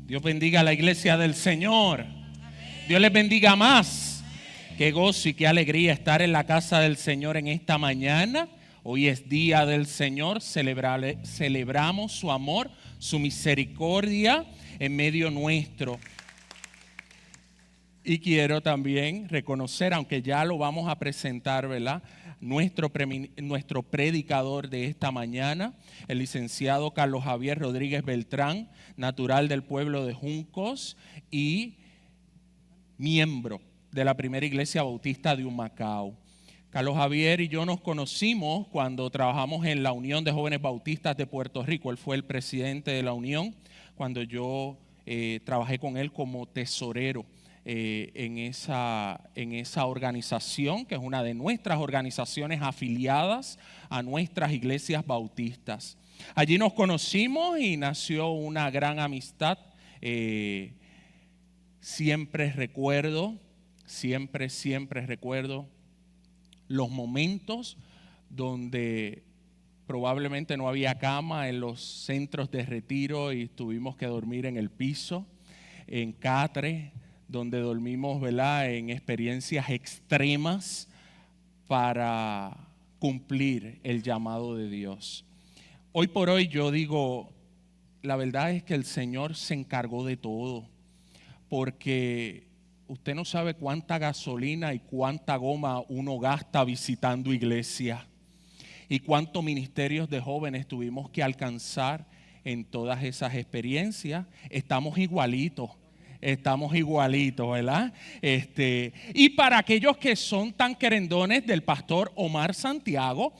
Dios bendiga a la iglesia del Señor. Dios les bendiga más. Qué gozo y qué alegría estar en la casa del Señor en esta mañana. Hoy es día del Señor. Celebramos su amor, su misericordia en medio nuestro. Y quiero también reconocer, aunque ya lo vamos a presentar, ¿verdad?, nuestro predicador de esta mañana, el licenciado Carlos Javier Rodríguez Beltrán, natural del pueblo de Juncos y miembro de la primera iglesia bautista de Humacao. Carlos Javier y yo nos conocimos cuando trabajamos en la Unión de Jóvenes Bautistas de Puerto Rico. Él fue el presidente de la Unión cuando yo trabajé con él como tesorero en esa organización, que es una de nuestras organizaciones afiliadas a nuestras iglesias bautistas. Allí nos conocimos y nació una gran amistad. Siempre recuerdo los momentos donde probablemente no había cama en los centros de retiro y tuvimos que dormir en el piso, en catre, donde dormimos, ¿verdad?, en experiencias extremas para cumplir el llamado de Dios. Hoy por hoy yo digo, la verdad es que el Señor se encargó de todo, porque usted no sabe cuánta gasolina y cuánta goma uno gasta visitando iglesias y cuántos ministerios de jóvenes tuvimos que alcanzar en todas esas experiencias. Estamos igualitos, ¿verdad? Y para aquellos que son tan querendones del pastor Omar Santiago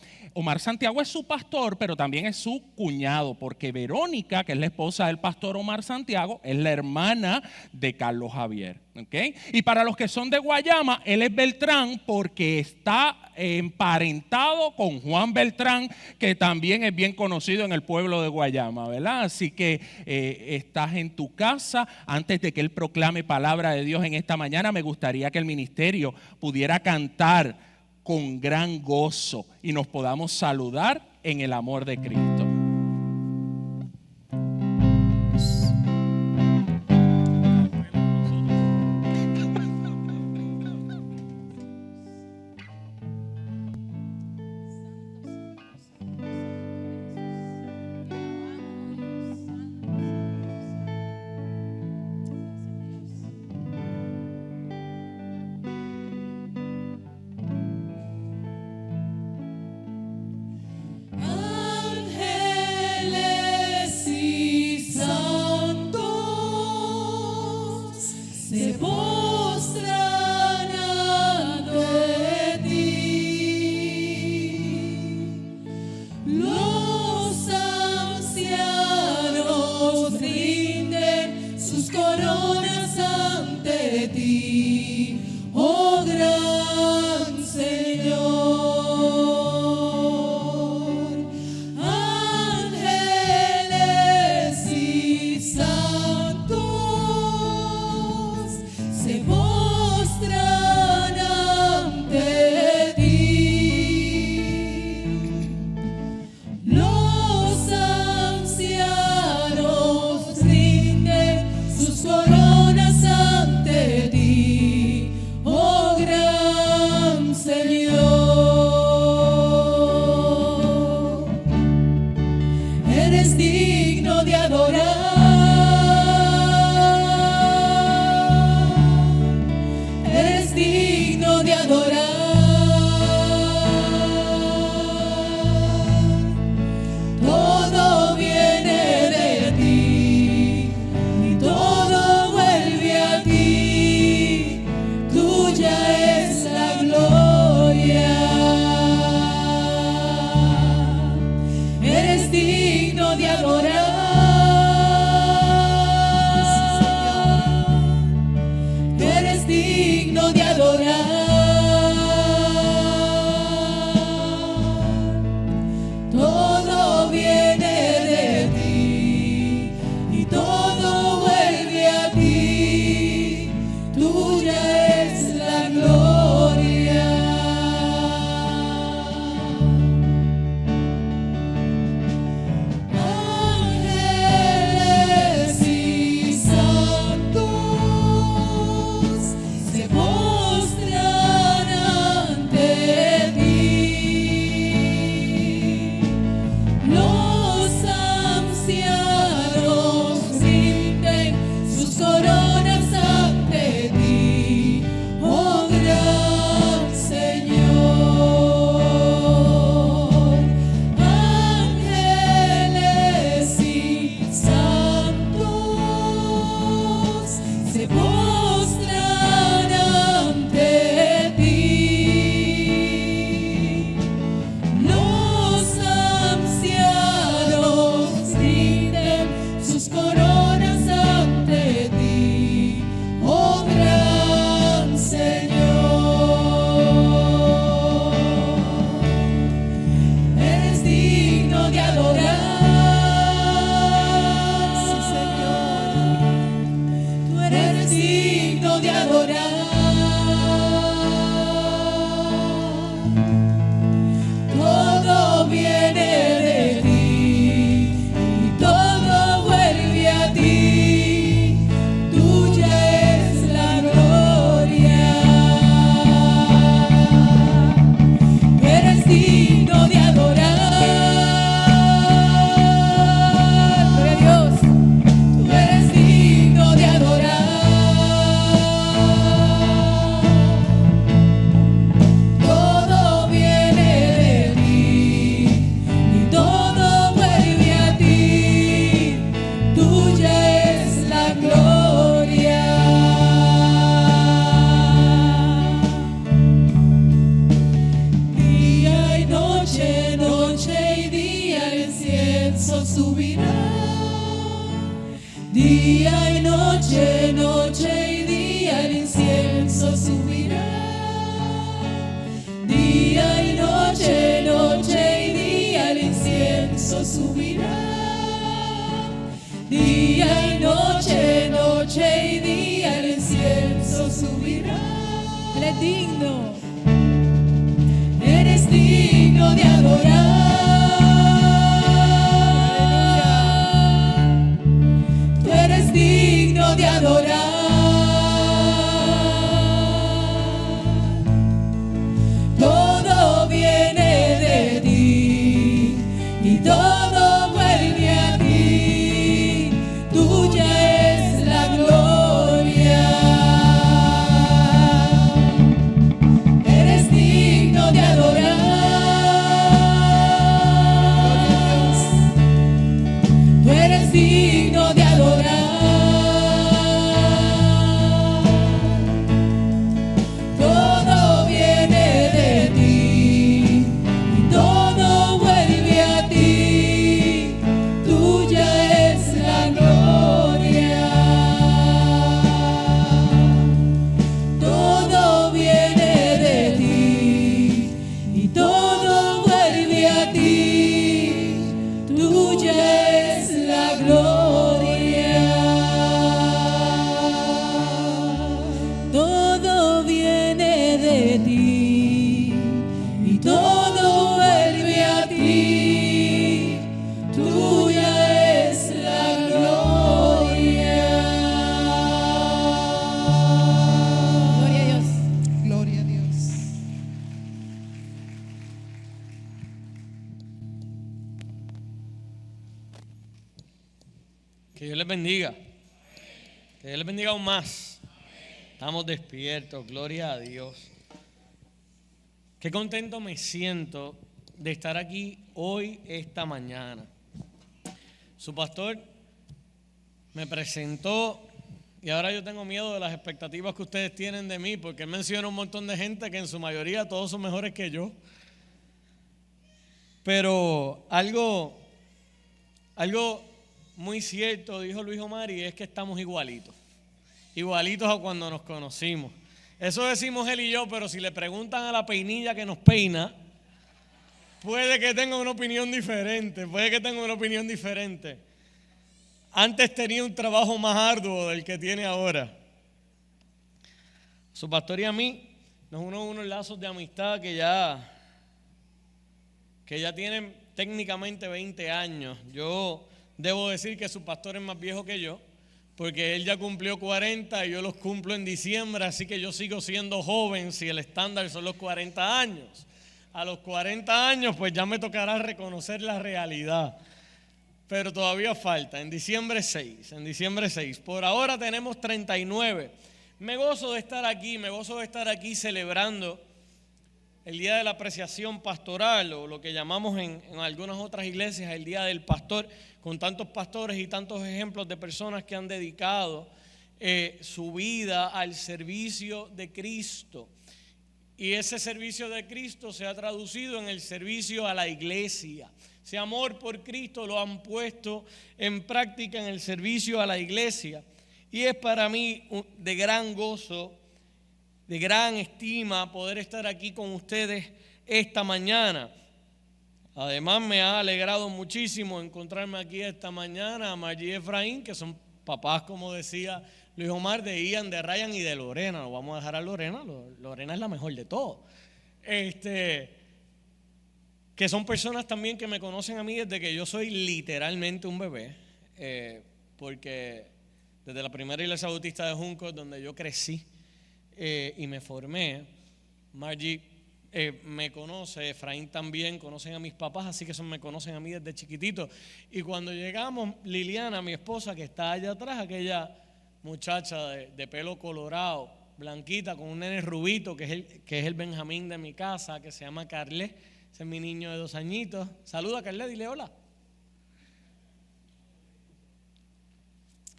es su pastor, pero también es su cuñado, porque Verónica, que es la esposa del pastor Omar Santiago, es la hermana de Carlos Javier. ¿Okay? Y para los que son de Guayama, él es Beltrán porque está emparentado con Juan Beltrán, que también es bien conocido en el pueblo de Guayama, ¿verdad? Así que estás en tu casa. Antes de que él proclame palabra de Dios en esta mañana, me gustaría que el ministerio pudiera cantar con gran gozo y nos podamos saludar en el amor de Cristo. Angel sus coronas ante ti, oh gran Señor. Ángeles y santos se postran ante ti. Los ancianos rinden sus coronas ante ti, oh gran Señor. Eres digno de adorar, sí, Señor. Tú eres digno de adorar. Todo viene de ti y todo vuelve a ti. Tuya es la gloria. Eres digno de adorar. Gloria a Dios. Tú eres digno de adorar. Todo viene de ti y todo vuelve a ti. Tuya es la gloria. Día y noche, noche y día el incienso subirá. Día y noche, noche y día el incienso subirá. Día y noche, noche y día el incienso subirá. Día y noche, noche y día el incienso subirá. Él es digno. Eres digno de adorar. Tú eres digno de adorar. Todo viene de ti y todo vuelve a ti. Tuya es la gloria. Eres digno de adorar. Tú eres digno de adorar. Todo viene de ti y todo vuelve a ti. Tuya es la gloria. Todo viene de ti y todo vuelve a ti. Tuya es la gloria. Todo viene de ti y todo vuelve a ti. Tuya es la gloria. Gloria a Dios. Gloria a Dios. Que Dios les bendiga. Que Dios les bendiga aún más. Estamos despiertos, gloria a Dios. Qué contento me siento de estar aquí hoy, esta mañana. Su pastor me presentó y ahora yo tengo miedo de las expectativas que ustedes tienen de mí, porque él menciona un montón de gente que en su mayoría todos son mejores que yo. Pero algo muy cierto dijo Luis Omar, y es que estamos igualitos a cuando nos conocimos. Eso decimos él y yo, pero si le preguntan a la peinilla que nos peina, puede que tenga una opinión diferente, Antes tenía un trabajo más arduo del que tiene ahora. Su pastor y a mí nos unos lazos de amistad que ya tienen técnicamente 20 años. Yo debo decir que su pastor es más viejo que yo, porque él ya cumplió 40 y yo los cumplo en diciembre, así que yo sigo siendo joven si el estándar son los 40 años. A los 40 años pues ya me tocará reconocer la realidad. pero todavía falta, en diciembre 6. Por ahora tenemos 39. Me gozo de estar aquí celebrando el Día de la Apreciación Pastoral, o lo que llamamos en algunas otras iglesias el Día del Pastor, con tantos pastores y tantos ejemplos de personas que han dedicado su vida al servicio de Cristo. Y ese servicio de Cristo se ha traducido en el servicio a la iglesia. Ese amor por Cristo lo han puesto en práctica en el servicio a la iglesia. Y es para mí de gran gozo, de gran estima poder estar aquí con ustedes esta mañana. Además me ha alegrado muchísimo encontrarme aquí esta mañana a Margie y Efraín, que son papás, como decía Luis Omar, de Ian, de Ryan y de Lorena. Lo vamos a dejar a Lorena. Lorena es la mejor de todos. Que son personas también que me conocen a mí desde que yo soy literalmente un bebé. Porque desde la primera iglesia bautista de Juncos, donde yo crecí y me formé, Margie me conoce, Efraín también, conocen a mis papás, así que me conocen a mí desde chiquitito. Y cuando llegamos, Liliana, mi esposa, que está allá atrás, aquella muchacha de pelo colorado, blanquita, con un nene rubito, que es el Benjamín de mi casa, que se llama Carlet. Ese es mi niño de 2 añitos. Saluda, Carlet, dile hola.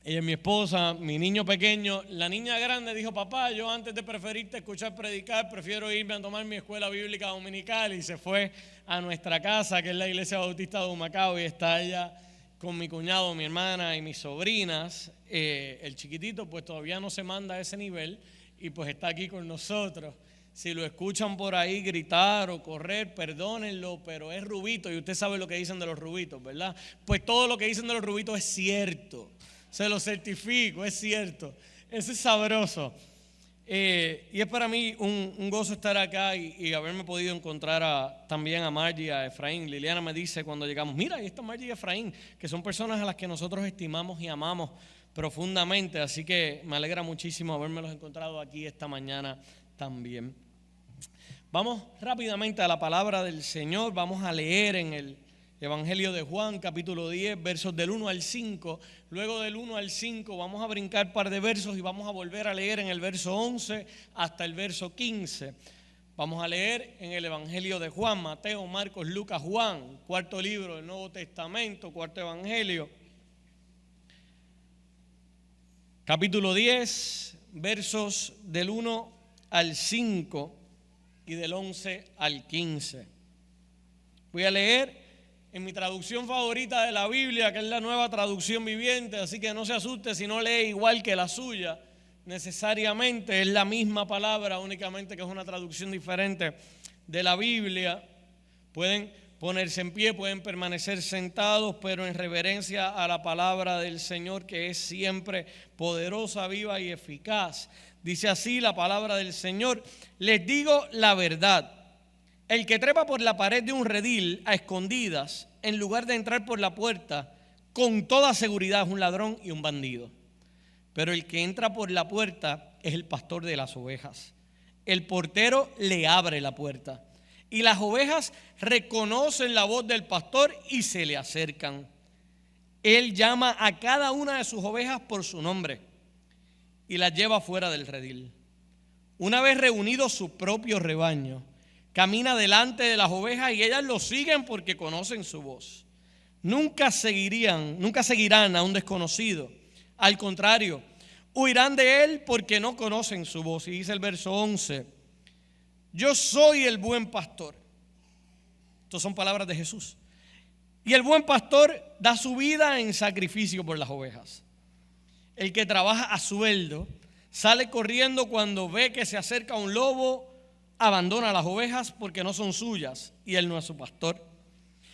Ella es mi esposa, mi niño pequeño. La niña grande dijo: papá, yo antes de preferirte escuchar predicar, prefiero irme a tomar mi escuela bíblica dominical. Y se fue a nuestra casa, que es la iglesia bautista de Humacao, y está allá con mi cuñado, mi hermana y mis sobrinas. El chiquitito pues todavía no se manda a ese nivel y pues está aquí con nosotros. Si lo escuchan por ahí gritar o correr, perdónenlo, pero es rubito y usted sabe lo que dicen de los rubitos, ¿verdad? Pues todo lo que dicen de los rubitos es cierto, se lo certifico, es cierto. Eso es sabroso. Y es para mí un gozo estar acá y haberme podido encontrar también a Margie y a Efraín. Liliana me dice cuando llegamos: mira, ahí está Margie y Efraín, que son personas a las que nosotros estimamos y amamos profundamente. Así que me alegra muchísimo habermelos encontrado aquí esta mañana también. Vamos rápidamente a la palabra del Señor. Vamos a leer en el Evangelio de Juan, capítulo 10, versos del 1 al 5. Luego del 1 al 5 vamos a brincar un par de versos y vamos a volver a leer en el verso 11 hasta el verso 15. Vamos a leer en el Evangelio de Juan, Mateo, Marcos, Lucas, Juan, cuarto libro del Nuevo Testamento, cuarto Evangelio. Capítulo 10, versos del 1 al 5 y del 11 al 15. Voy a leer en mi traducción favorita de la Biblia, que es la Nueva Traducción Viviente, así que no se asuste si no lee igual que la suya. Necesariamente es la misma palabra, únicamente que es una traducción diferente de la Biblia. Pueden ponerse en pie, pueden permanecer sentados, pero en reverencia a la palabra del Señor, que es siempre poderosa, viva y eficaz. Dice así la palabra del Señor: les digo la verdad. El que trepa por la pared de un redil a escondidas, en lugar de entrar por la puerta, con toda seguridad es un ladrón y un bandido. Pero el que entra por la puerta es el pastor de las ovejas. El portero le abre la puerta y las ovejas reconocen la voz del pastor y se le acercan. Él llama a cada una de sus ovejas por su nombre y las lleva fuera del redil. Una vez reunido su propio rebaño, camina delante de las ovejas y ellas lo siguen porque conocen su voz. Nunca seguirán a un desconocido. Al contrario, huirán de él porque no conocen su voz. Y dice el verso 11: yo soy el buen pastor. Estas son palabras de Jesús. Y el buen pastor da su vida en sacrificio por las ovejas. El que trabaja a sueldo sale corriendo cuando ve que se acerca un lobo, abandona las ovejas porque no son suyas y él no es su pastor.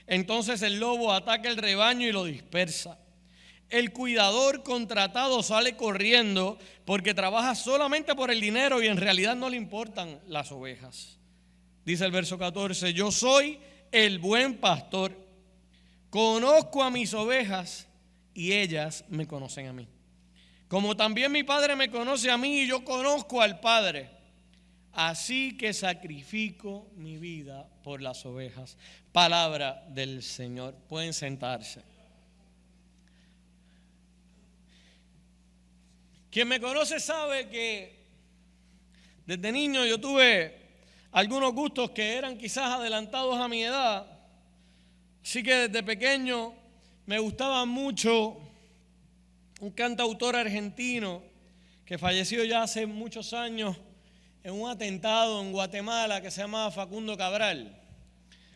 Entonces el lobo ataca el rebaño y lo dispersa. El cuidador contratado sale corriendo porque trabaja solamente por el dinero y en realidad no le importan las ovejas. Dice el verso 14: yo soy el buen pastor, conozco a mis ovejas y ellas me conocen a mí. Como también mi Padre me conoce a mí y yo conozco al Padre, así que sacrifico mi vida por las ovejas. Palabra del Señor. Pueden sentarse. Quien me conoce sabe que desde niño yo tuve algunos gustos que eran quizás adelantados a mi edad. Así que desde pequeño me gustaba mucho un cantautor argentino que falleció ya hace muchos años en un atentado en Guatemala que se llamaba Facundo Cabral.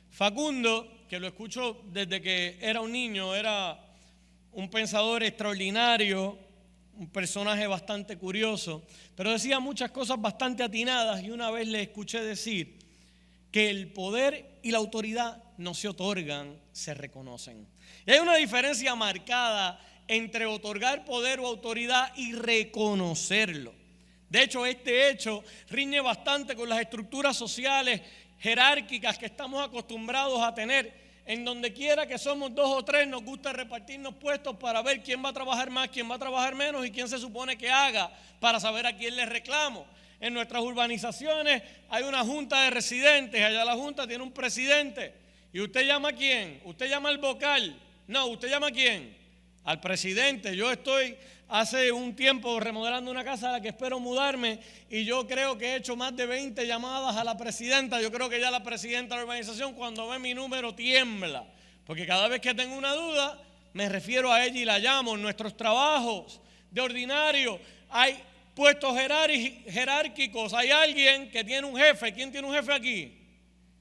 Facundo, que lo escucho desde que era un niño, era un pensador extraordinario, un personaje bastante curioso, pero decía muchas cosas bastante atinadas, y una vez le escuché decir que el poder y la autoridad no se otorgan, se reconocen. Y hay una diferencia marcada entre otorgar poder o autoridad y reconocerlo. De hecho, este hecho riñe bastante con las estructuras sociales jerárquicas que estamos acostumbrados a tener. En donde quiera que somos 2 o 3, nos gusta repartirnos puestos para ver quién va a trabajar más, quién va a trabajar menos y quién se supone que haga para saber a quién le reclamo. En nuestras urbanizaciones hay una junta de residentes, allá la junta tiene un presidente. ¿Y usted llama a quién? ¿Usted llama al vocal? No, ¿usted llama a quién? Al presidente. Yo estoy hace un tiempo remodelando una casa a la que espero mudarme y yo creo que he hecho más de 20 llamadas a la presidenta. Yo creo que ya la presidenta de la urbanización, cuando ve mi número, tiembla, porque cada vez que tengo una duda me refiero a ella y la llamo. En nuestros trabajos de ordinario hay puestos jerárquicos, hay alguien que tiene un jefe. ¿Quién tiene un jefe aquí?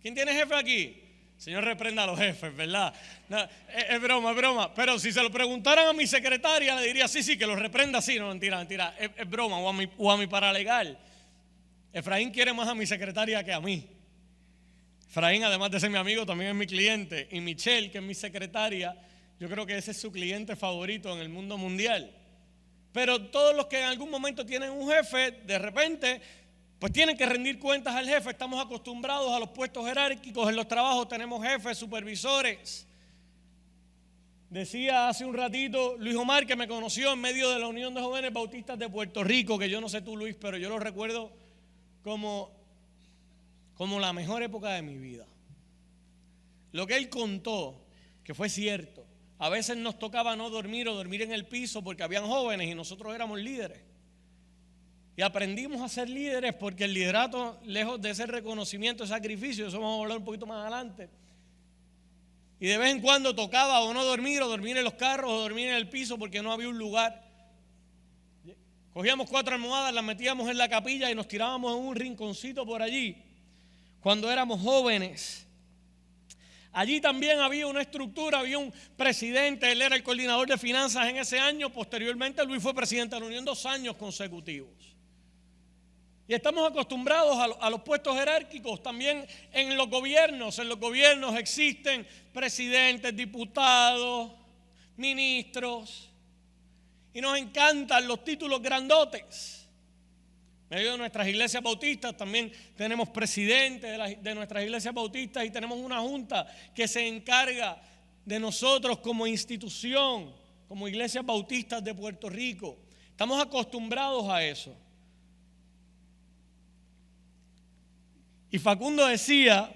¿Quién tiene jefe aquí? Señor, reprenda a los jefes, ¿verdad? No, es broma. Pero si se lo preguntaran a mi secretaria, le diría, sí, que lo reprenda, sí. No, mentira. Es broma. O a mi paralegal. Efraín quiere más a mi secretaria que a mí. Efraín, además de ser mi amigo, también es mi cliente. Y Michelle, que es mi secretaria, yo creo que ese es su cliente favorito en el mundo mundial. Pero todos los que en algún momento tienen un jefe, de repente, pues tienen que rendir cuentas al jefe. Estamos acostumbrados a los puestos jerárquicos. En los trabajos tenemos jefes, supervisores. Decía hace un ratito Luis Omar, que me conoció en medio de la Unión de Jóvenes Bautistas de Puerto Rico, que yo no sé tú, Luis, pero yo lo recuerdo como la mejor época de mi vida. Lo que él contó, que fue cierto. A veces nos tocaba no dormir o dormir en el piso porque habían jóvenes y nosotros éramos líderes. Y aprendimos a ser líderes porque el liderato, lejos de ser reconocimiento, es sacrificio. Eso vamos a hablar un poquito más adelante. Y de vez en cuando tocaba o no dormir, o dormir en los carros, o dormir en el piso porque no había un lugar. Cogíamos 4 almohadas, las metíamos en la capilla y nos tirábamos en un rinconcito por allí. Cuando éramos jóvenes, allí también había una estructura, había un presidente. Él era el coordinador de finanzas en ese año. Posteriormente Luis fue presidente de la Unión 2 años consecutivos. Y estamos acostumbrados a los puestos jerárquicos también en los gobiernos. En los gobiernos existen presidentes, diputados, ministros. Y nos encantan los títulos grandotes. En medio de nuestras iglesias bautistas también tenemos presidentes de nuestras iglesias bautistas y tenemos una junta que se encarga de nosotros como institución, como iglesias bautistas de Puerto Rico. Estamos acostumbrados a eso. Y Facundo decía,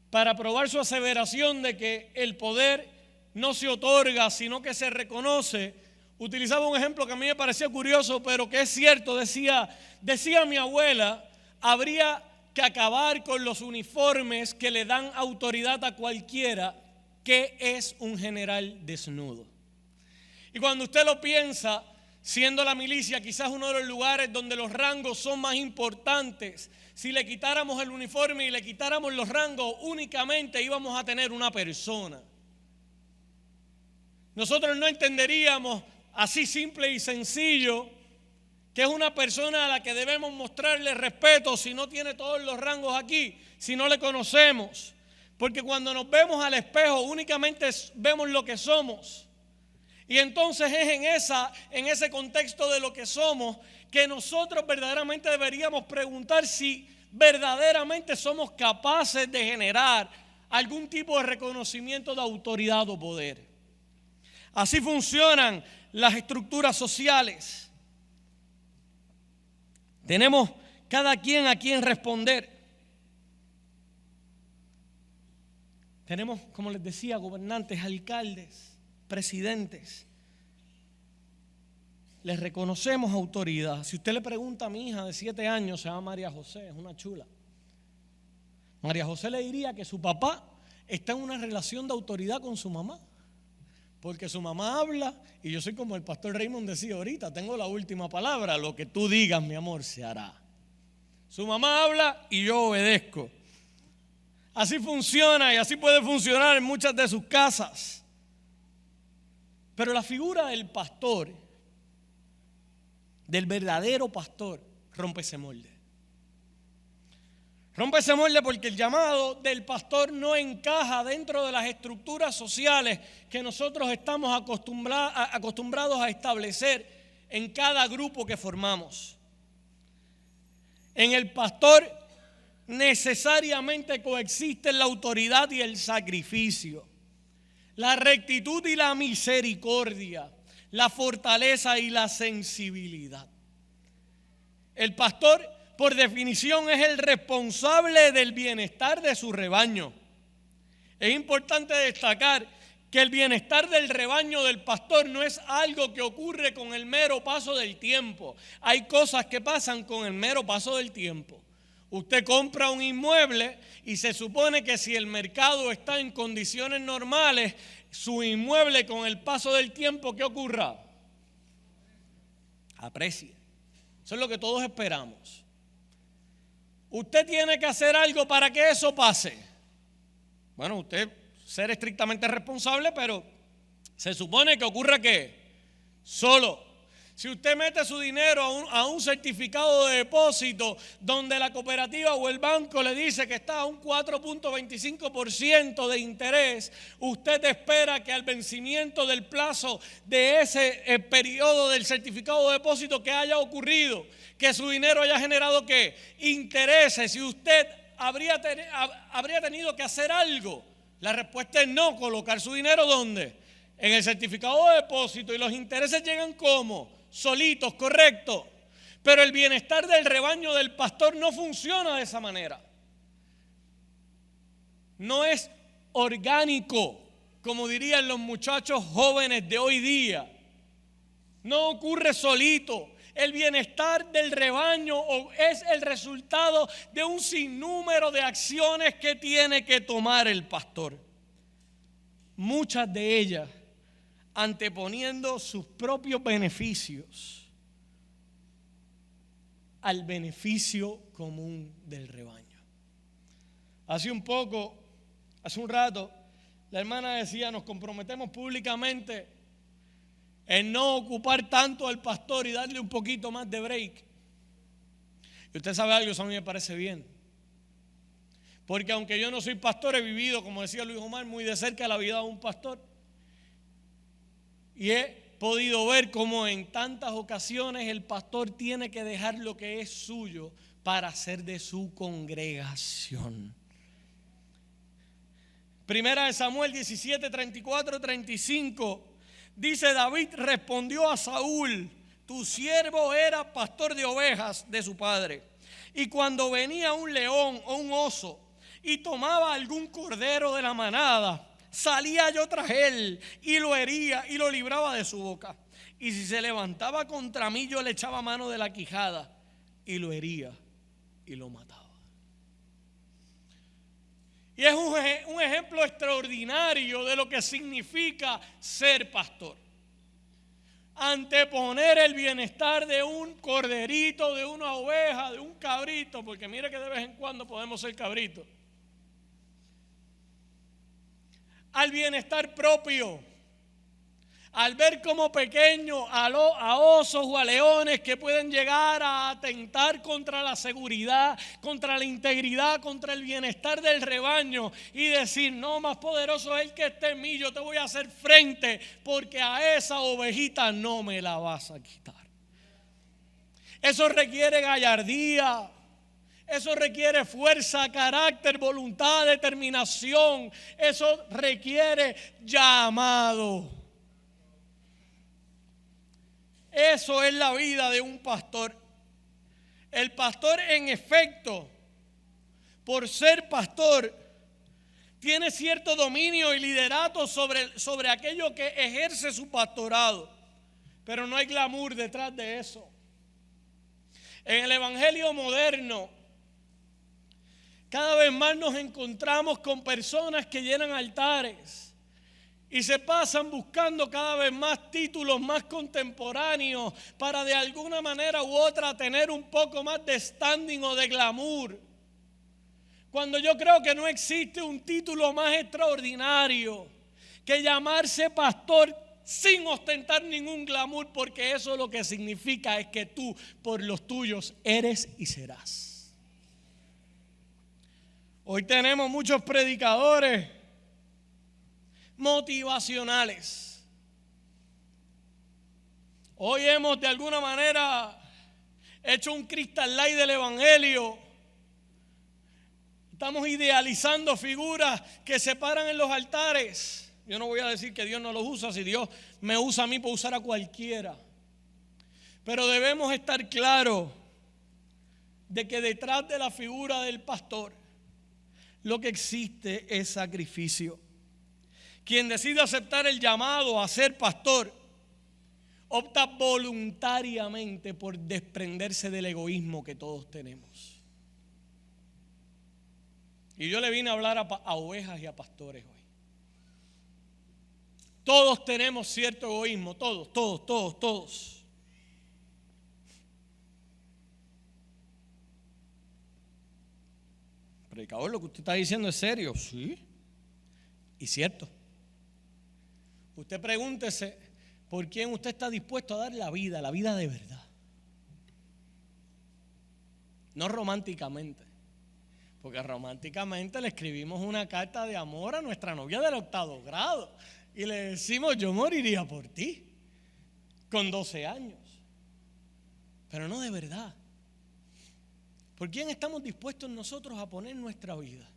para probar su aseveración de que el poder no se otorga, sino que se reconoce, utilizaba un ejemplo que a mí me parecía curioso, pero que es cierto. Decía mi abuela, habría que acabar con los uniformes que le dan autoridad a cualquiera, que es un general desnudo. Y cuando usted lo piensa, siendo la milicia quizás uno de los lugares donde los rangos son más importantes, si le quitáramos el uniforme y le quitáramos los rangos, únicamente íbamos a tener una persona. Nosotros no entenderíamos así simple y sencillo que es una persona a la que debemos mostrarle respeto si no tiene todos los rangos aquí, si no le conocemos. Porque cuando nos vemos al espejo únicamente vemos lo que somos. Y entonces es en ese contexto de lo que somos que nosotros verdaderamente deberíamos preguntar si verdaderamente somos capaces de generar algún tipo de reconocimiento de autoridad o poder. Así funcionan las estructuras sociales. Tenemos cada quien a quien responder. Tenemos, como les decía, gobernantes, alcaldes, presidentes. le reconocemos autoridad. Si usted le pregunta a mi hija de 7 años, se llama María José, es una chula. María José le diría que su papá está en una relación de autoridad con su mamá. Porque su mamá habla, y yo soy como el pastor Raymond decía ahorita, tengo la última palabra, lo que tú digas, mi amor, se hará. Su mamá habla y yo obedezco. Así funciona y así puede funcionar en muchas de sus casas. Pero la figura del pastor, del verdadero pastor, rompe ese molde. Rompe ese molde porque el llamado del pastor no encaja dentro de las estructuras sociales que nosotros estamos acostumbrados a establecer en cada grupo que formamos. En el pastor necesariamente coexisten la autoridad y el sacrificio, la rectitud y la misericordia, la fortaleza y la sensibilidad. El pastor, por definición, es el responsable del bienestar de su rebaño. Es importante destacar que el bienestar del rebaño del pastor no es algo que ocurre con el mero paso del tiempo. Hay cosas que pasan con el mero paso del tiempo. Usted compra un inmueble y se supone que si el mercado está en condiciones normales, su inmueble con el paso del tiempo, ¿qué ocurra? Aprecie. Eso es lo que todos esperamos. Usted tiene que hacer algo para que eso pase. Bueno, usted ser estrictamente responsable, pero se supone que ocurra ¿qué? Solo. Si usted mete su dinero a un certificado de depósito donde la cooperativa o el banco le dice que está a un 4.25% de interés, usted espera que al vencimiento del plazo de ese periodo del certificado de depósito que haya ocurrido, que su dinero haya generado ¿qué? Intereses. Si usted habría tenido que hacer algo, la respuesta es no. Colocar su dinero ¿dónde? En el certificado de depósito, y los intereses llegan ¿cómo? Solitos, correcto. Pero el bienestar del rebaño del pastor no funciona de esa manera. No es orgánico, como dirían los muchachos jóvenes de hoy día. No ocurre solito. El bienestar del rebaño es el resultado de un sinnúmero de acciones que tiene que tomar el pastor. Muchas de ellas anteponiendo sus propios beneficios al beneficio común del rebaño. Hace un rato, la hermana decía, nos comprometemos públicamente en no ocupar tanto al pastor y darle un poquito más de break. Y usted sabe algo, eso a mí me parece bien. Porque aunque yo no soy pastor, he vivido, como decía Luis Omar, muy de cerca la vida de un pastor. Y he podido ver cómo en tantas ocasiones el pastor tiene que dejar lo que es suyo para hacer de su congregación. Primera de Samuel 17, 34, 35. Dice: David respondió a Saúl: tu siervo era pastor de ovejas de su padre. Y cuando venía un león o un oso y tomaba algún cordero de la manada, salía yo tras él y lo hería y lo libraba de su boca. Y si se levantaba contra mí, yo le echaba mano de la quijada y lo hería y lo mataba. Y es un ejemplo extraordinario de lo que significa ser pastor. Anteponer el bienestar de un corderito, de una oveja, de un cabrito, porque mire que de vez en cuando podemos ser cabritos, al bienestar propio, al ver como pequeño a osos o a leones que pueden llegar a atentar contra la seguridad, contra la integridad, contra el bienestar del rebaño, y decir: no, más poderoso es el que esté en mí, yo te voy a hacer frente, porque a esa ovejita no me la vas a quitar. Eso requiere gallardía. Eso requiere fuerza, carácter, voluntad, determinación. Eso requiere llamado. Eso es la vida de un pastor. El pastor, en efecto, por ser pastor, tiene cierto dominio y liderato sobre aquello que ejerce su pastorado. pero no hay glamour detrás de eso. En el evangelio moderno, cada vez más nos encontramos con personas que llenan altares y se pasan buscando cada vez más títulos más contemporáneos para de alguna manera u otra tener un poco más de standing o de glamour. Cuando yo creo que no existe un título más extraordinario que llamarse pastor sin ostentar ningún glamour, porque eso lo que significa es que tú por los tuyos eres y serás. Hoy tenemos muchos predicadores motivacionales. Hoy hemos de alguna manera hecho un Crystal Light del evangelio. Estamos idealizando figuras que se paran en los altares. Yo no voy a decir que Dios no los usa. Si Dios me usa a mí, puede usar a cualquiera. Pero debemos estar claros de que detrás de la figura del pastor lo que existe es sacrificio. Quien decide aceptar el llamado a ser pastor opta voluntariamente por desprenderse del egoísmo que todos tenemos. Y yo le vine a hablar a ovejas y a pastores hoy. Todos tenemos cierto egoísmo, todos. Predicador, lo que usted está diciendo es serio. Sí, y cierto. Usted pregúntese por quién usted está dispuesto a dar la vida de verdad. No románticamente. Porque románticamente le escribimos una carta de amor a nuestra novia del 8º grado. Y le decimos, yo moriría por ti. Con 12 años. Pero no de verdad. ¿Por quién estamos dispuestos nosotros a poner nuestra vida?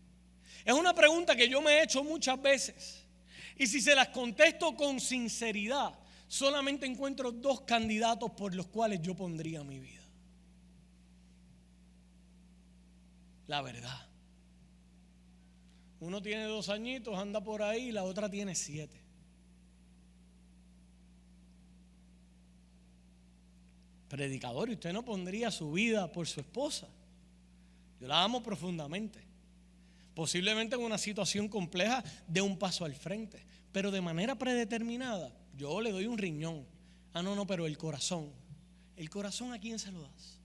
Es una pregunta que yo me he hecho muchas veces. Y si se las contesto con sinceridad, solamente encuentro 2 candidatos por los cuales yo pondría mi vida. La verdad. Uno tiene 2 añitos, anda por ahí, y la otra tiene 7. Predicador, ¿y usted no pondría su vida por su esposa? Yo la amo profundamente. Posiblemente en una situación compleja dé un paso al frente, pero de manera predeterminada, yo le doy un riñón. No, pero el corazón. ¿El corazón a quién se lo das?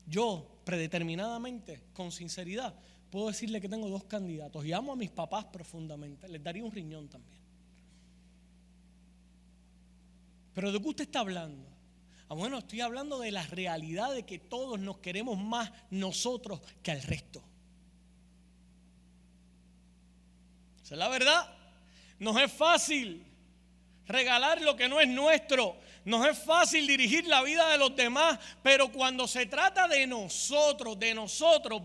Yo, predeterminadamente, con sinceridad, puedo decirle que tengo 2 candidatos y amo a mis papás profundamente. Les daría un riñón también. ¿Pero de qué usted está hablando? Bueno, estoy hablando de la realidad de que todos nos queremos más nosotros que al resto. Esa es la verdad. Nos es fácil regalar lo que no es nuestro. Nos es fácil dirigir la vida de los demás, pero cuando se trata de nosotros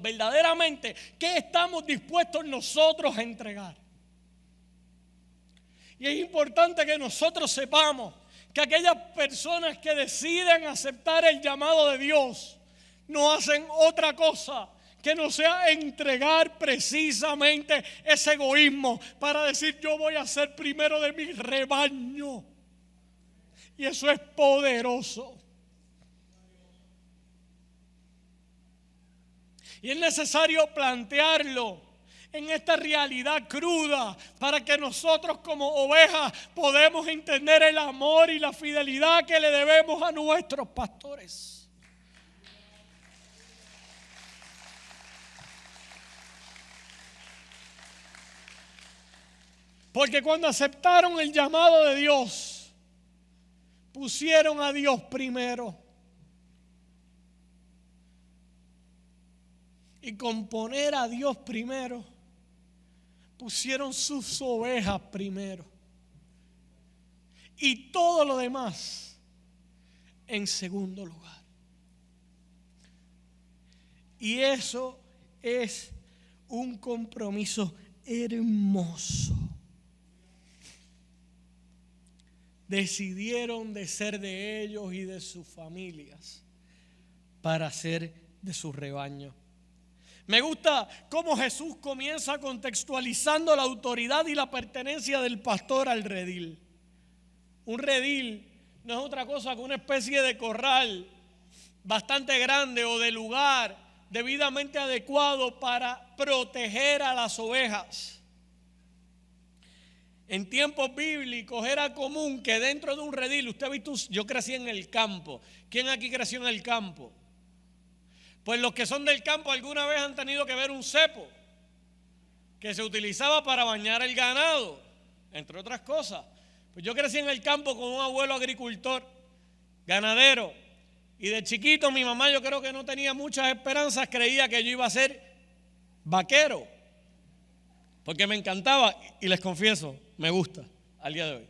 verdaderamente, ¿qué estamos dispuestos nosotros a entregar? Y es importante que nosotros sepamos que aquellas personas que deciden aceptar el llamado de Dios no hacen otra cosa que no sea entregar precisamente ese egoísmo para decir yo voy a ser primero de mi rebaño. Y eso es poderoso. Y es necesario plantearlo en esta realidad cruda para que nosotros como ovejas podamos entender el amor y la fidelidad que le debemos a nuestros pastores. Porque cuando aceptaron el llamado de Dios, pusieron a Dios primero. Y con poner a Dios primero, pusieron sus ovejas primero. Y todo lo demás en segundo lugar. Y eso es un compromiso hermoso. Decidieron de ser de ellos y de sus familias para ser de su rebaño. Me gusta cómo Jesús comienza contextualizando la autoridad y la pertenencia del pastor al redil. Un redil no es otra cosa que una especie de corral bastante grande o de lugar debidamente adecuado para proteger a las ovejas. En tiempos bíblicos era común que dentro de un redil, usted ha visto, yo crecí en el campo. ¿Quién aquí creció en el campo? Pues los que son del campo alguna vez han tenido que ver un cepo que se utilizaba para bañar el ganado, entre otras cosas. Pues yo crecí en el campo con un abuelo agricultor, ganadero, y de chiquito mi mamá, yo creo que no tenía muchas esperanzas, creía que yo iba a ser vaquero, porque me encantaba, y les confieso, me gusta al día de hoy.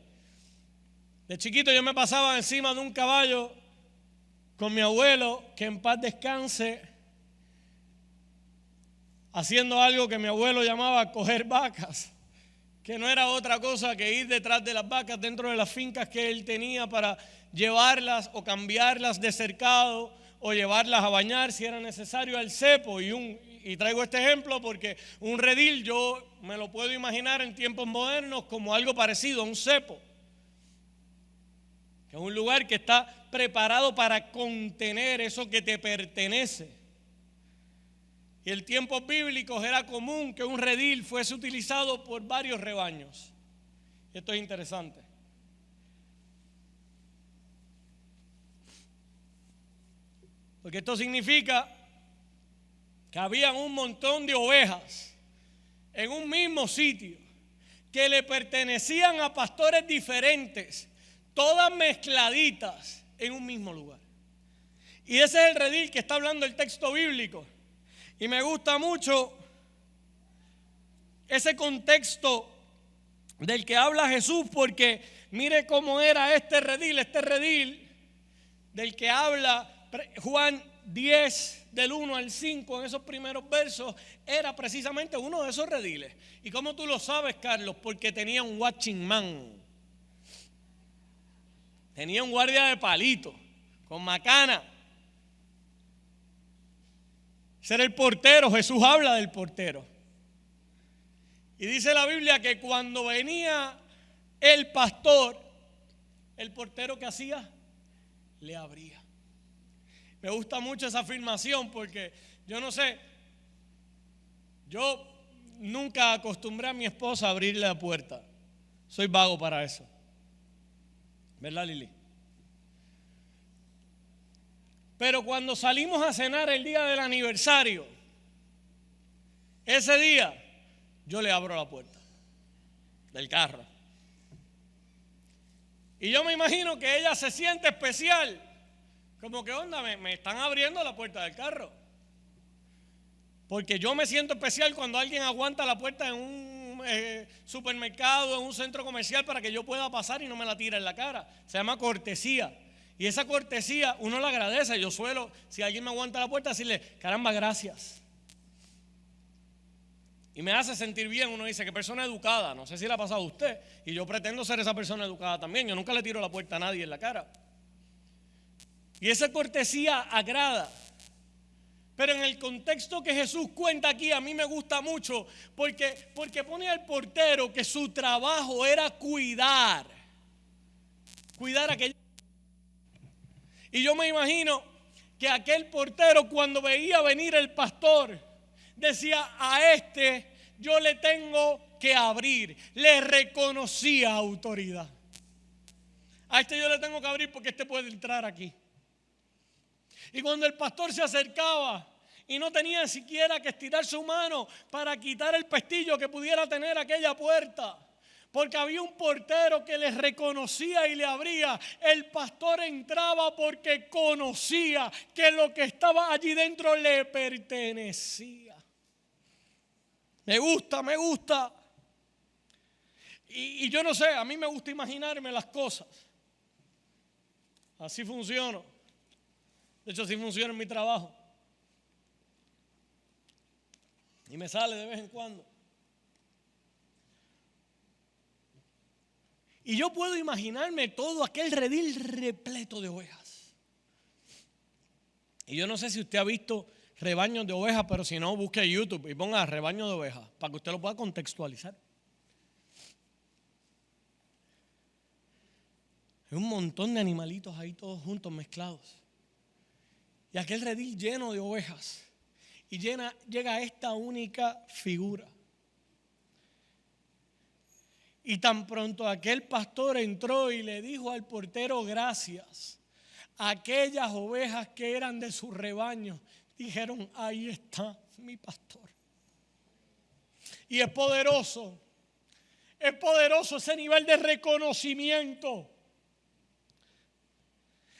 De chiquito yo me pasaba encima de un caballo con mi abuelo, que en paz descanse, haciendo algo que mi abuelo llamaba coger vacas, que no era otra cosa que ir detrás de las vacas dentro de las fincas que él tenía para llevarlas o cambiarlas de cercado o llevarlas a bañar si era necesario al cepo. Y traigo este ejemplo porque un redil yo me lo puedo imaginar en tiempos modernos como algo parecido a un cepo, que es un lugar que está preparado para contener eso que te pertenece. Y en tiempos bíblicos era común que un redil fuese utilizado por varios rebaños. Esto es interesante. Porque esto significa que había un montón de ovejas en un mismo sitio que le pertenecían a pastores diferentes, todas mezcladitas en un mismo lugar. Y ese es el redil que está hablando el texto bíblico. Y me gusta mucho ese contexto del que habla Jesús, porque mire cómo era este redil del que habla Juan 10, del 1 al 5, en esos primeros versos, era precisamente uno de esos rediles. ¿Y cómo tú lo sabes, Carlos? Porque tenía un watching man. Tenía un guardia de palito, con macana. Ese era el portero. Jesús habla del portero. Y dice la Biblia que cuando venía el pastor, el portero, ¿qué hacía? Le abría. Me gusta mucho esa afirmación porque yo no sé, yo nunca acostumbré a mi esposa a abrirle la puerta. Soy vago para eso. ¿Verdad, Lili? Pero cuando salimos a cenar el día del aniversario, ese día yo le abro la puerta del carro. Y yo me imagino que ella se siente especial. Como que onda, me están abriendo la puerta del carro. Porque yo me siento especial cuando alguien aguanta la puerta en un supermercado, en un centro comercial para que yo pueda pasar y no me la tira en la cara. Se llama cortesía. Y esa cortesía uno la agradece. Yo suelo, si alguien me aguanta la puerta, decirle, caramba, gracias. Y me hace sentir bien. Uno dice, qué persona educada. No sé si le ha pasado a usted. Y yo pretendo ser esa persona educada también. Yo nunca le tiro la puerta a nadie en la cara. Y esa cortesía agrada. Pero en el contexto que Jesús cuenta aquí, a mí me gusta mucho porque pone al portero que su trabajo era cuidar aquella. Y yo me imagino que aquel portero, cuando veía venir el pastor, decía, a este yo le tengo que abrir. Le reconocía autoridad. A este yo le tengo que abrir porque este puede entrar aquí. Y cuando el pastor se acercaba y no tenía siquiera que estirar su mano para quitar el pestillo que pudiera tener aquella puerta, porque había un portero que les reconocía y le abría, el pastor entraba porque conocía que lo que estaba allí dentro le pertenecía. Me gusta. Y yo no sé, a mí me gusta imaginarme las cosas. Así funciona. De hecho, así funciona en mi trabajo. Y me sale de vez en cuando. Y yo puedo imaginarme todo aquel redil repleto de ovejas. Y yo no sé si usted ha visto rebaños de ovejas, pero si no, busque YouTube y ponga rebaño de ovejas para que usted lo pueda contextualizar. Hay un montón de animalitos ahí todos juntos, mezclados. Y aquel redil lleno de ovejas. Y llega esta única figura. Y tan pronto aquel pastor entró y le dijo al portero gracias, aquellas ovejas que eran de su rebaño dijeron: ahí está mi pastor. Y es poderoso ese nivel de reconocimiento.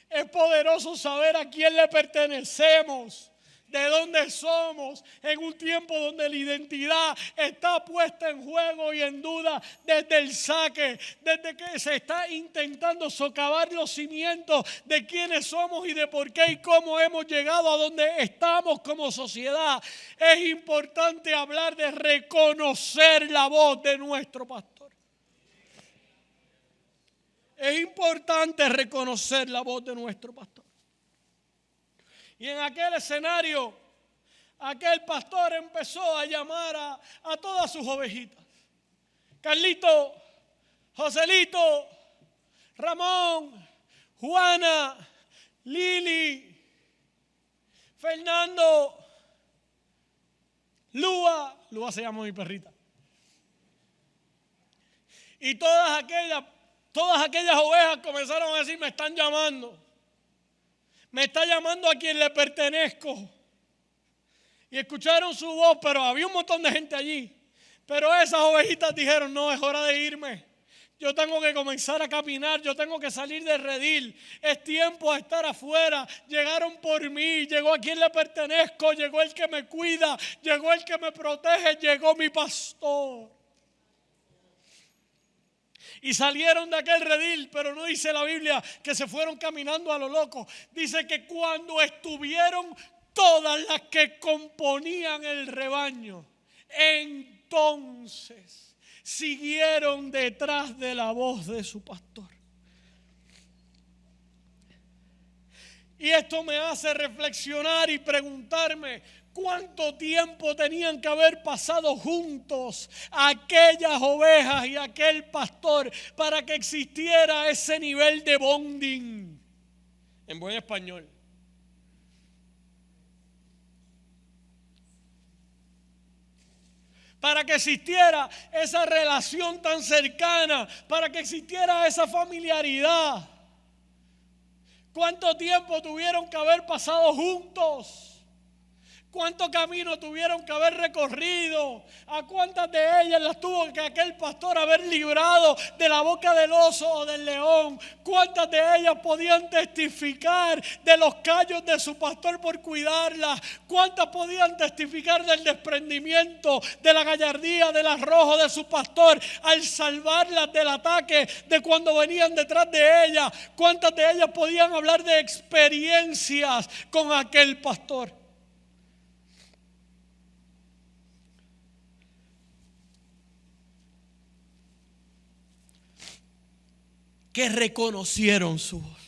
Es poderoso saber a quién le pertenecemos, de dónde somos, en un tiempo donde la identidad está puesta en juego y en duda desde el saque, desde que se está intentando socavar los cimientos de quiénes somos y de por qué y cómo hemos llegado a donde estamos como sociedad. Es importante hablar de reconocer la voz de nuestro pastor. Es importante reconocer la voz de nuestro pastor. Y en aquel escenario, aquel pastor empezó a llamar a todas sus ovejitas. Carlito, Joselito, Ramón, Juana, Lili, Fernando, Lua se llama mi perrita. Y todas aquellas ovejas comenzaron a decir: me están llamando. Me está llamando a quien le pertenezco. Y escucharon su voz, pero había un montón de gente allí. Pero esas ovejitas dijeron: no, es hora de irme. Yo tengo que comenzar a caminar, yo tengo que salir del redil. Es tiempo de estar afuera. Llegaron por mí, llegó a quien le pertenezco, llegó el que me cuida, llegó el que me protege, llegó mi pastor. Y salieron de aquel redil, pero no dice la Biblia que se fueron caminando a lo loco. Dice que cuando estuvieron todas las que componían el rebaño, entonces siguieron detrás de la voz de su pastor. Y esto me hace reflexionar y preguntarme: ¿cuánto tiempo tenían que haber pasado juntos aquellas ovejas y aquel pastor para que existiera ese nivel de bonding? En buen español. Para que existiera esa relación tan cercana, para que existiera esa familiaridad. ¿Cuánto tiempo tuvieron que haber pasado juntos? ¿Cuánto camino tuvieron que haber recorrido? ¿A cuántas de ellas las tuvo que aquel pastor haber librado de la boca del oso o del león? ¿Cuántas de ellas podían testificar de los callos de su pastor por cuidarlas? ¿Cuántas podían testificar del desprendimiento, de la gallardía, del arrojo de su pastor al salvarlas del ataque de cuando venían detrás de ellas? ¿Cuántas de ellas podían hablar de experiencias con aquel pastor? Que reconocieron su voz.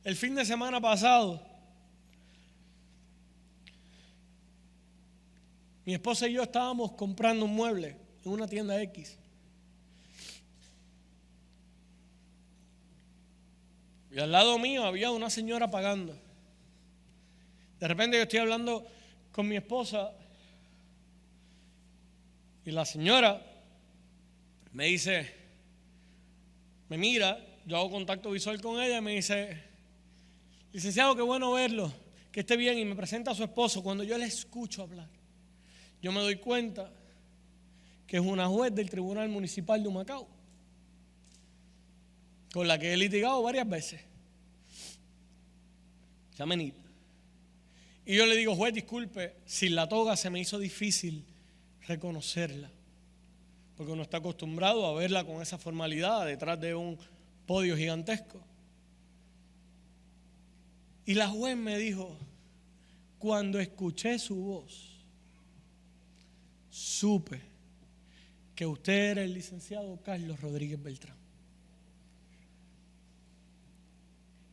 El fin de semana pasado, mi esposa y yo estábamos comprando un mueble en una tienda X. Y al lado mío había una señora pagando. De repente yo estoy hablando con mi esposa y la señora me dice, me mira, yo hago contacto visual con ella y me dice: licenciado, qué bueno verlo, que esté bien, y me presenta a su esposo. Cuando yo le escucho hablar, yo me doy cuenta que es una juez del Tribunal Municipal de Humacao, con la que he litigado varias veces. Se llama Enid. Y yo le digo: juez, disculpe, sin la toga se me hizo difícil reconocerla, porque uno está acostumbrado a verla con esa formalidad detrás de un podio gigantesco. Y la juez me dijo: cuando escuché su voz, supe que usted era el licenciado Carlos Rodríguez Beltrán.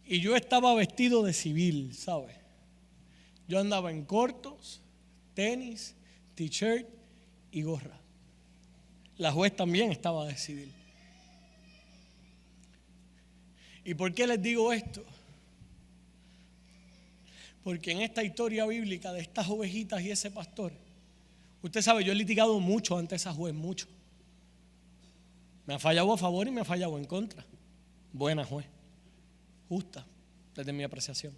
Y yo estaba vestido de civil, ¿sabe? Yo andaba en cortos, tenis, t-shirt y gorra. La juez también estaba de civil. ¿Y por qué les digo esto? Porque en esta historia bíblica de estas ovejitas y ese pastor, usted sabe, yo he litigado mucho ante esa juez, mucho. Me ha fallado a favor y me ha fallado en contra. Buena juez, justa, desde mi apreciación.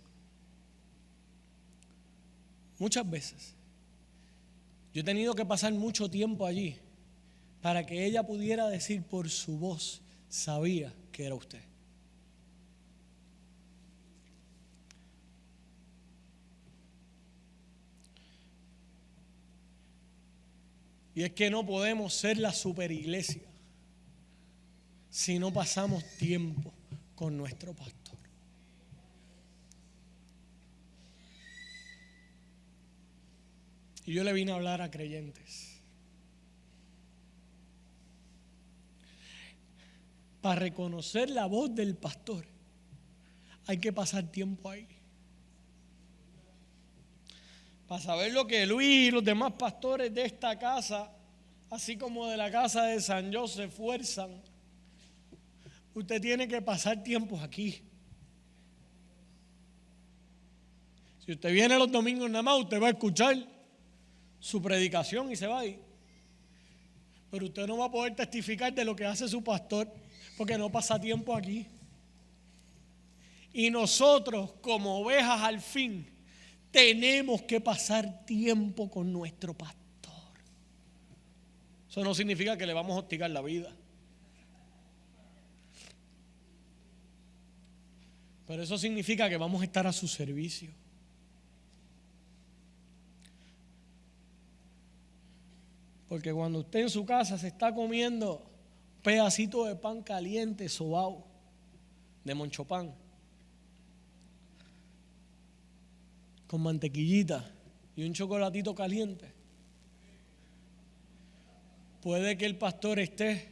Muchas veces yo he tenido que pasar mucho tiempo allí para que ella pudiera decir por su voz, sabía que era usted. Y es que no podemos ser la superiglesia si no pasamos tiempo con nuestro pastor. Y yo le vine a hablar a creyentes. Para reconocer la voz del pastor hay que pasar tiempo ahí. Para saber lo que Luis y los demás pastores de esta casa, así como de la casa de San José, se esfuerzan, usted tiene que pasar tiempo aquí. Si usted viene los domingos nada más, usted va a escuchar su predicación y se va a ir. Pero usted no va a poder testificar de lo que hace su pastor porque no pasa tiempo aquí. Y nosotros, como ovejas al fin, tenemos que pasar tiempo con nuestro pastor. Eso no significa que le vamos a hostigar la vida. Pero eso significa que vamos a estar a su servicio. Porque cuando usted en su casa se está comiendo un pedacito de pan caliente, sobao, de monchopan, con mantequillita y un chocolatito caliente, puede que el pastor esté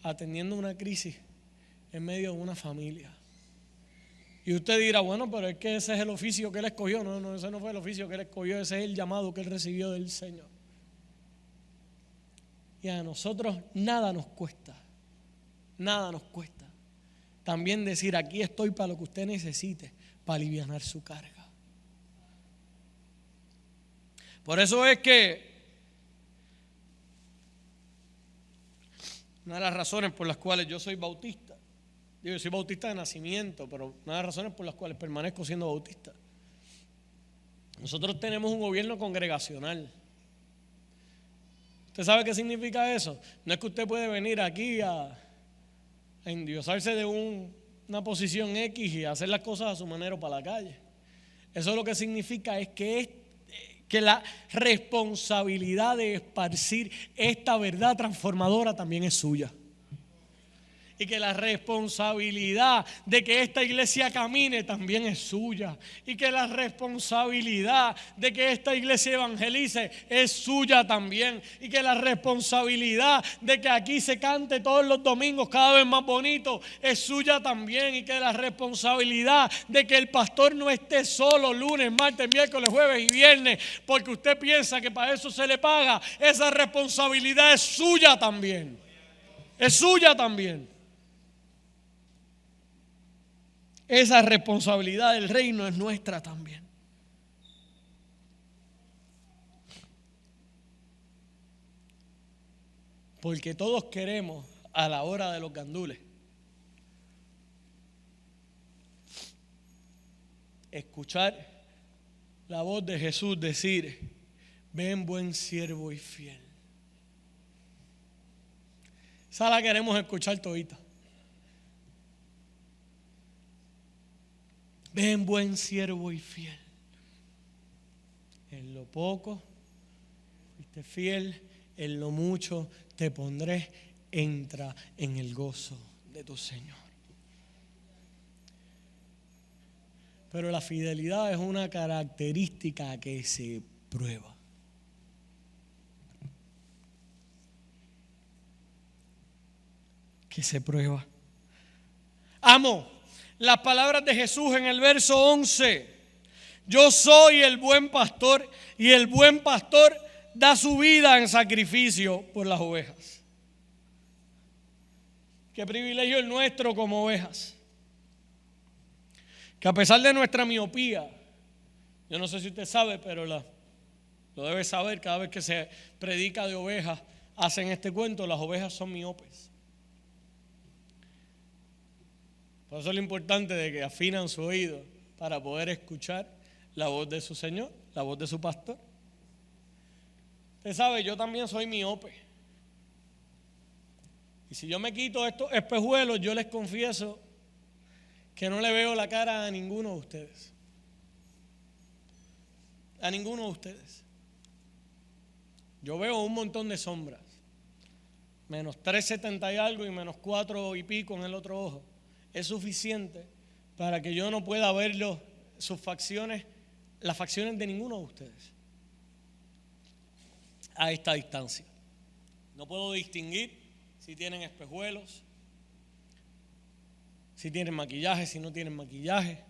atendiendo una crisis en medio de una familia. Y usted dirá, bueno, pero es que ese es el oficio que él escogió. No, ese no fue el oficio que él escogió, ese es el llamado que él recibió del Señor. Y a nosotros nada nos cuesta también decir, aquí estoy para lo que usted necesite, para alivianar su carga. Por eso es que una de las razones por las cuales yo soy bautista, yo soy bautista de nacimiento, pero una de las razones por las cuales permanezco siendo bautista, nosotros tenemos un gobierno congregacional. ¿Usted sabe qué significa eso? No es que usted puede venir aquí a endiosarse de una posición X y hacer las cosas a su manera para la calle. Eso lo que significa es que la responsabilidad de esparcir esta verdad transformadora también es suya. Y que la responsabilidad de que esta iglesia camine también es suya. Y que la responsabilidad de que esta iglesia evangelice es suya también. Y que la responsabilidad de que aquí se cante todos los domingos cada vez más bonito es suya también. Y que la responsabilidad de que el pastor no esté solo lunes, martes, miércoles, jueves y viernes porque usted piensa que para eso se le paga, esa responsabilidad es suya también. Es suya también. Esa responsabilidad del reino es nuestra también. Porque todos queremos a la hora de los gandules escuchar la voz de Jesús decir, ven buen siervo y fiel. Esa la queremos escuchar todita. Ven buen siervo y fiel. En lo poco fuiste fiel, en lo mucho te pondré. Entra en el gozo de tu Señor. Pero la fidelidad es una característica que se prueba. Que se prueba. Amo las palabras de Jesús en el verso 11. Yo soy el buen pastor y el buen pastor da su vida en sacrificio por las ovejas. Qué privilegio el nuestro como ovejas. que a pesar de nuestra miopía, yo no sé si usted sabe, pero lo debe saber, cada vez que se predica de ovejas, hacen este cuento, las ovejas son miopes. Por eso es lo importante de que afinan su oído para poder escuchar la voz de su Señor, la voz de su pastor. Usted sabe, yo también soy miope. Y si yo me quito estos espejuelos, yo les confieso que no le veo la cara a ninguno de ustedes. A ninguno de ustedes. Yo veo un montón de sombras. Menos 3,70 y algo y menos 4 y pico en el otro ojo. Es suficiente para que yo no pueda ver sus facciones, las facciones de ninguno de ustedes. A esta distancia. No puedo distinguir si tienen espejuelos, si tienen maquillaje, si no tienen maquillaje.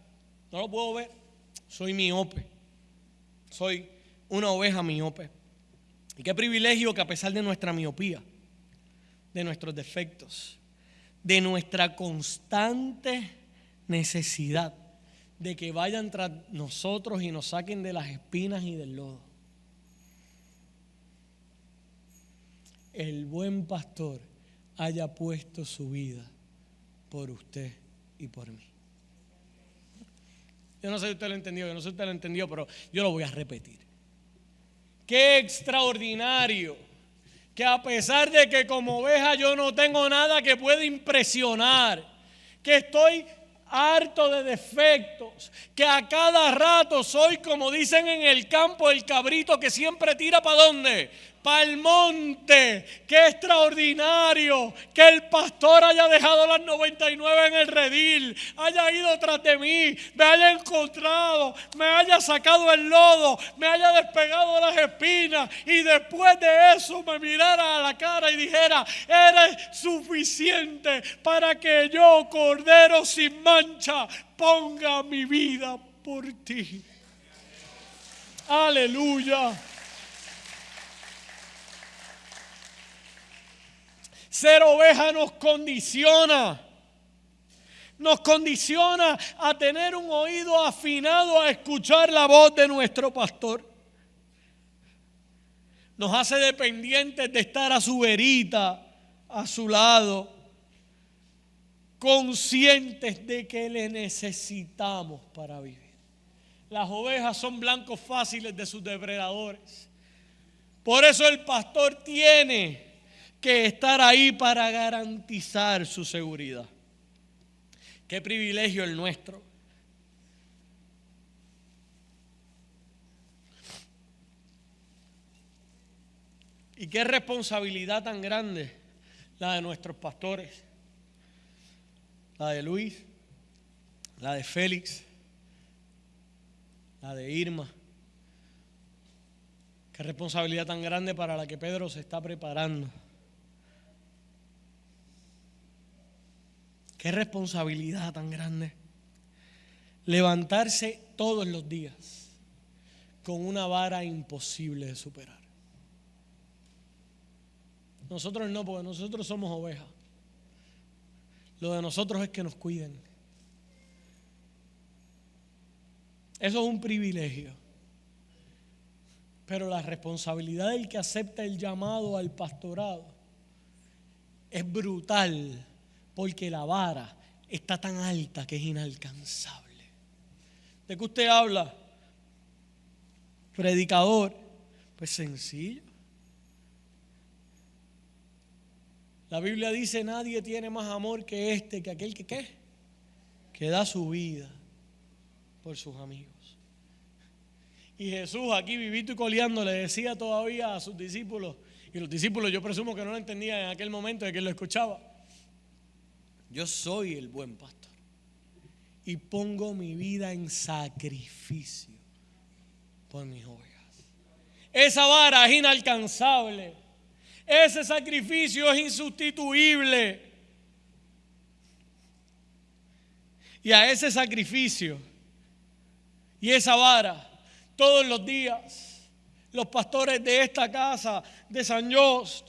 No lo puedo ver. Soy miope. Soy una oveja miope. Y qué privilegio que a pesar de nuestra miopía, de nuestros defectos, de nuestra constante necesidad de que vayan tras nosotros y nos saquen de las espinas y del lodo, el buen pastor haya puesto su vida por usted y por mí. Yo no sé si usted lo entendió, pero yo lo voy a repetir. Qué extraordinario que a pesar de que como oveja yo no tengo nada que pueda impresionar, que estoy harto de defectos, que a cada rato soy, como dicen en el campo, el cabrito que siempre tira ¿para dónde? Para el monte. Qué extraordinario que el pastor haya dejado las 99 en el redil, haya ido tras de mí, me haya encontrado, me haya sacado el lodo, me haya despegado las espinas y después de eso me mirara a la cara y dijera: eres suficiente para que yo, cordero sin mancha, ponga mi vida por ti. Aleluya. Ser oveja nos condiciona a tener un oído afinado a escuchar la voz de nuestro pastor. Nos hace dependientes de estar a su verita, a su lado, conscientes de que le necesitamos para vivir. Las ovejas son blancos fáciles de sus depredadores. Por eso el pastor tiene que estar ahí para garantizar su seguridad. Qué privilegio el nuestro. Y qué responsabilidad tan grande la de nuestros pastores, la de Luis, la de Félix, la de Irma. Qué responsabilidad tan grande para la que Pedro se está preparando. Qué responsabilidad tan grande. Levantarse todos los días con una vara imposible de superar. Nosotros no, porque nosotros somos ovejas. Lo de nosotros es que nos cuiden. Eso es un privilegio. Pero la responsabilidad del que acepta el llamado al pastorado es brutal. Porque la vara está tan alta que es inalcanzable. ¿De qué usted habla? Predicador. Pues sencillo. La Biblia dice: nadie tiene más amor que que aquel que ¿qué? Que da su vida por sus amigos. Y Jesús, aquí vivito y coleando, le decía todavía a sus discípulos, y los discípulos yo presumo que no lo entendían en aquel momento de que él lo escuchaba: yo soy el buen pastor y pongo mi vida en sacrificio por mis ovejas. Esa vara es inalcanzable. Ese sacrificio es insustituible. Y a ese sacrificio y esa vara, todos los días, los pastores de esta casa de San Just,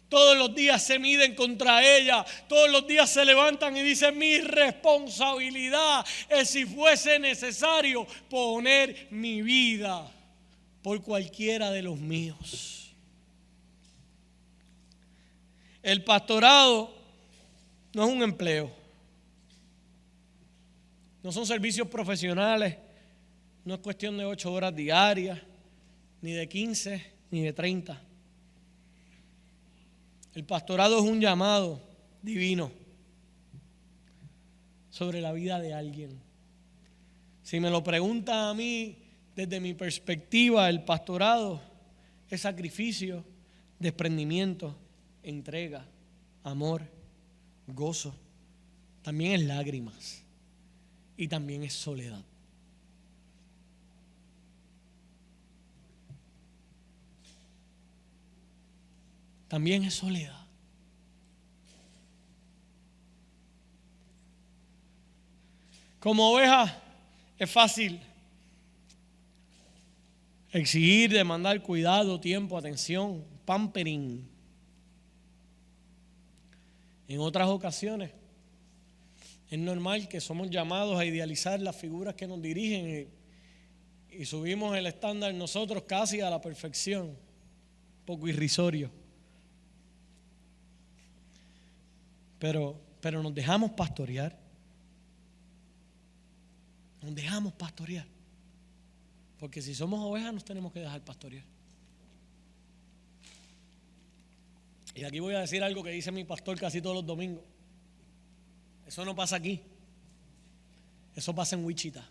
Todos los días se miden contra ella. Todos los días se levantan y dicen: mi responsabilidad es, si fuese necesario, poner mi vida por cualquiera de los míos. El pastorado no es un empleo. No son servicios profesionales. No es cuestión de 8 horas diarias, ni de 15, ni de 30. El pastorado es un llamado divino sobre la vida de alguien. Si me lo pregunta a mí, desde mi perspectiva, el pastorado es sacrificio, desprendimiento, entrega, amor, gozo. También es lágrimas y también es soledad. También es soledad. Como oveja es fácil exigir, demandar cuidado, tiempo, atención, pampering. En otras ocasiones es normal que somos llamados a idealizar las figuras que nos dirigen y subimos el estándar nosotros casi a la perfección, un poco irrisorio. Pero nos dejamos pastorear. Nos dejamos pastorear. Porque si somos ovejas nos tenemos que dejar pastorear. Y aquí voy a decir algo que dice mi pastor casi todos los domingos. Eso no pasa aquí. Eso pasa en Wichita.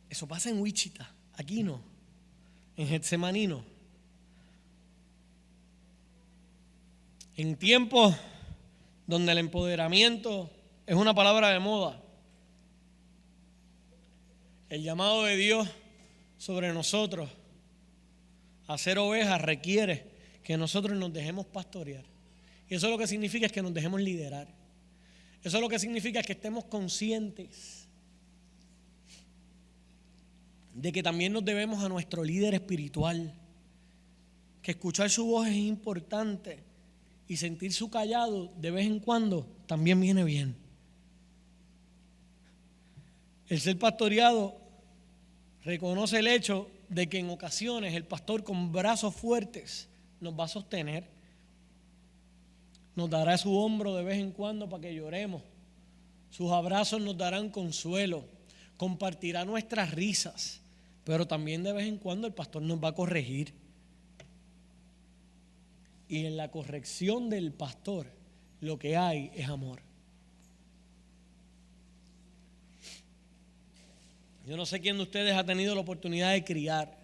Eso pasa en Wichita. Aquí no. En Getsemaní no. En tiempos donde el empoderamiento es una palabra de moda, el llamado de Dios sobre nosotros a ser ovejas requiere que nosotros nos dejemos pastorear. Y eso lo que significa es que nos dejemos liderar. Eso lo que significa es que estemos conscientes de que también nos debemos a nuestro líder espiritual, que escuchar su voz es importante. Y sentir su callado de vez en cuando también viene bien. El ser pastoreado reconoce el hecho de que en ocasiones el pastor con brazos fuertes nos va a sostener. Nos dará su hombro de vez en cuando para que lloremos. Sus abrazos nos darán consuelo. Compartirá nuestras risas. Pero también de vez en cuando el pastor nos va a corregir. Y en la corrección del pastor lo que hay es amor. Yo no sé quién de ustedes ha tenido la oportunidad de criar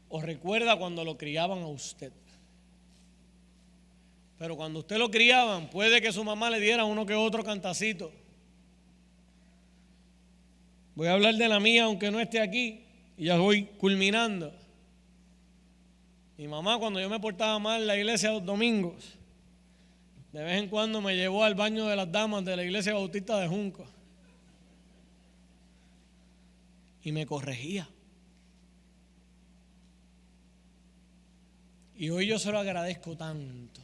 o recuerda cuando lo criaban a usted. Pero cuando usted lo criaban, puede que su mamá le diera uno que otro cantacito. Voy a hablar de la mía aunque no esté aquí y ya voy culminando. Mi mamá, cuando yo me portaba mal en la iglesia los domingos, de vez en cuando me llevó al baño de las damas de la iglesia bautista de Junco y me corregía. Y hoy yo se lo agradezco tanto.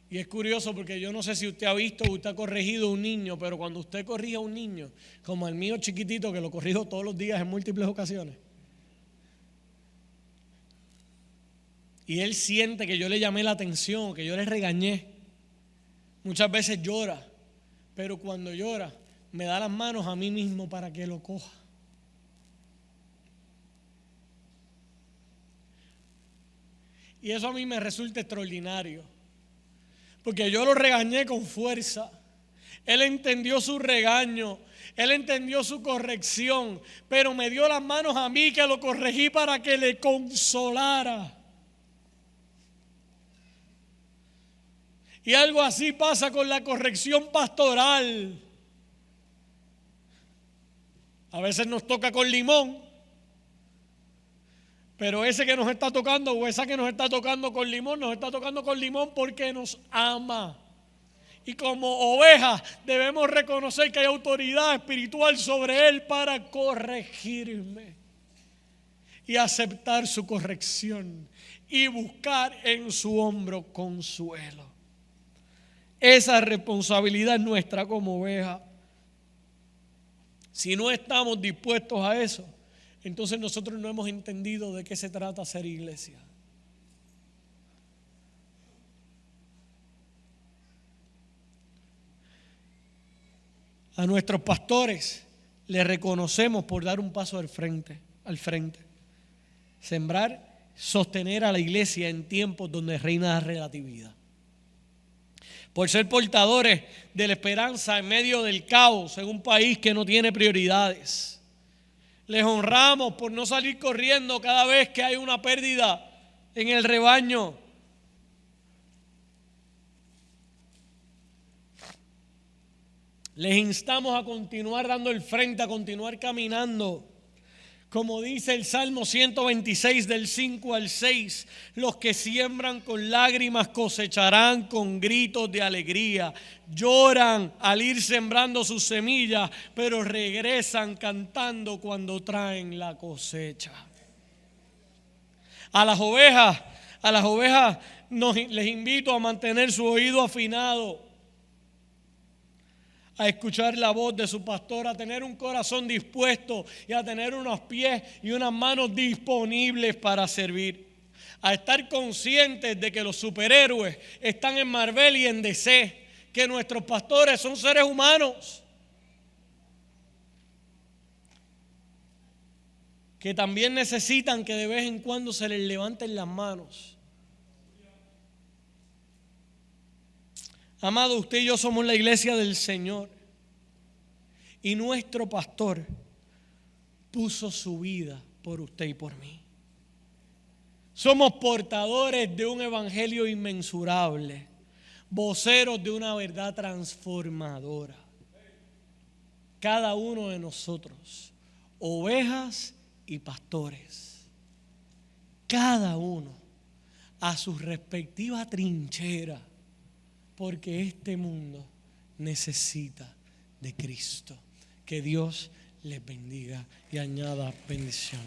Y es curioso porque yo no sé si usted ha visto o usted ha corregido a un niño, pero cuando usted corrige a un niño, como el mío chiquitito, que lo corrijo todos los días en múltiples ocasiones, y él siente que yo le llamé la atención, que yo le regañé, muchas veces llora, pero cuando llora me da las manos a mí mismo para que lo coja. Y eso a mí me resulta extraordinario. Porque yo lo regañé con fuerza. Él entendió su regaño. Él entendió su corrección. Pero me dio las manos a mí que lo corregí para que le consolara. Y algo así pasa con la corrección pastoral. A veces nos toca con limón. Pero ese que nos está tocando o esa que nos está tocando con limón, nos está tocando con limón porque nos ama Y como ovejas debemos reconocer que hay autoridad espiritual sobre él para corregirme y aceptar su corrección y buscar en su hombro consuelo. Esa responsabilidad es nuestra como oveja. Si no estamos dispuestos a eso, entonces nosotros no hemos entendido de qué se trata ser iglesia. A nuestros pastores les reconocemos por dar un paso al frente. Sembrar, sostener a la iglesia en tiempos donde reina la relatividad. Por ser portadores de la esperanza en medio del caos en un país que no tiene prioridades. Les honramos por no salir corriendo cada vez que hay una pérdida en el rebaño. Les instamos a continuar dando el frente, a continuar caminando. Como dice el Salmo 126 del 5 al 6, los que siembran con lágrimas cosecharán con gritos de alegría. Lloran al ir sembrando sus semillas, pero regresan cantando cuando traen la cosecha. A las ovejas les invito a mantener su oído afinado, a escuchar la voz de su pastor, a tener un corazón dispuesto y a tener unos pies y unas manos disponibles para servir. A estar conscientes de que los superhéroes están en Marvel y en DC, que nuestros pastores son seres humanos, que también necesitan que de vez en cuando se les levanten las manos. Amado, usted y yo somos la iglesia del Señor. Y nuestro pastor puso su vida por usted y por mí. Somos portadores de un evangelio inmensurable, voceros de una verdad transformadora. Cada uno de nosotros, ovejas y pastores, cada uno a su respectiva trinchera, porque este mundo necesita de Cristo. Que Dios les bendiga y añada bendición.